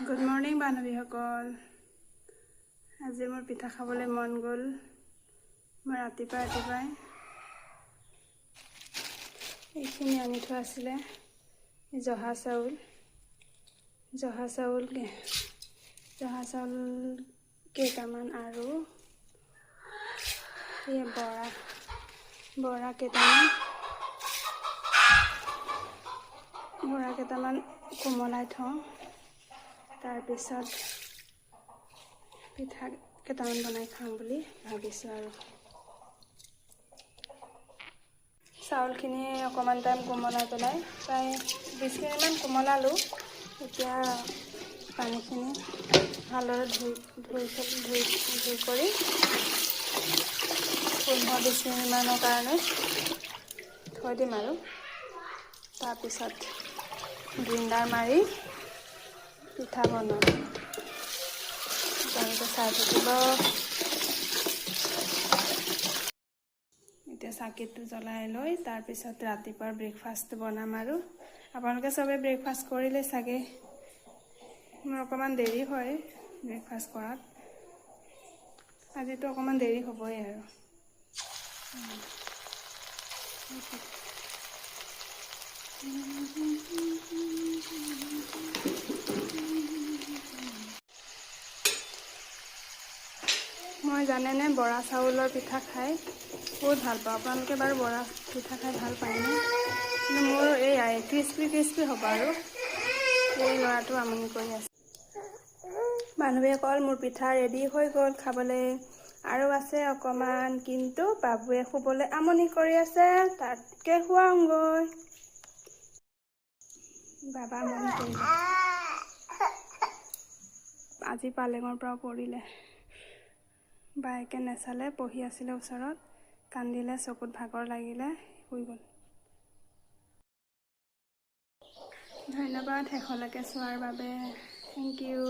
Good morning বান্ধৱীসকল। আজি মোৰ পিঠা খাবলৈ মন গ'ল। মই ৰাতিপুৱাই এইখিনি আনি থোৱা আছিলে, জহা চাউল কেইটামান আৰু এই বৰা কেইটামান কোমলাই থওঁ। তাৰপিছত পিঠা কেইটামান বনাই খাম বুলি ভাবিছোঁ। আৰু চাউলখিনি অকণমান টাইম কোমলাই পেলাই প্ৰায় 20 মিনিটমান কোমলালোঁ। এতিয়া পানীখিনি ভালদৰে ধুই কৰি 15-20 মিনিটমানৰ কাৰণে থৈ দিম। আৰু তাৰপিছত গ্ৰাইণ্ডাৰ মাৰি পিঠা বনাম। আপোনালোকে চাই থাকিব। এতিয়া চাকিটো জ্বলাই লৈ তাৰপিছত ৰাতিপুৱাৰ ব্ৰেকফাষ্ট বনাম। আৰু আপোনালোকে চবে ব্ৰেকফাষ্ট কৰিলে চাগে। মোৰ অকণমান দেৰি হয় ব্ৰেকফাষ্ট কৰাত। আজিতো অকণমান দেৰি হ'বই। আৰু মই জানেনে বৰা চাউলৰ পিঠা খাই বহুত ভাল পাওঁ। আপোনালোকে বাৰু বৰা পিঠা খাই ভাল পায়নে? কিন্তু মোৰ এই ক্ৰিস্পি হ'ব। আৰু এই ল'ৰাটো আমনি কৰি আছে। বান্ধৱীসকল, মোৰ পিঠা ৰেডি হৈ গ'ল খাবলৈ। আৰু আছে অকণমান, কিন্তু বাবুৱে শুবলৈ আমনি কৰি আছে। তাতকৈ খুৱাওঁগৈ। বাবা মন কৰিলে। আজি পালেঙৰ পৰা পৰিলে। বায়েকে নেচালে, পঢ়ি আছিলে ওচৰত, কান্দিলে, চকুত ভাগৰ লাগিলে, শুই গ'ল। ধন্যবাদ শেষলৈকে চোৱাৰ বাবে। Thank U.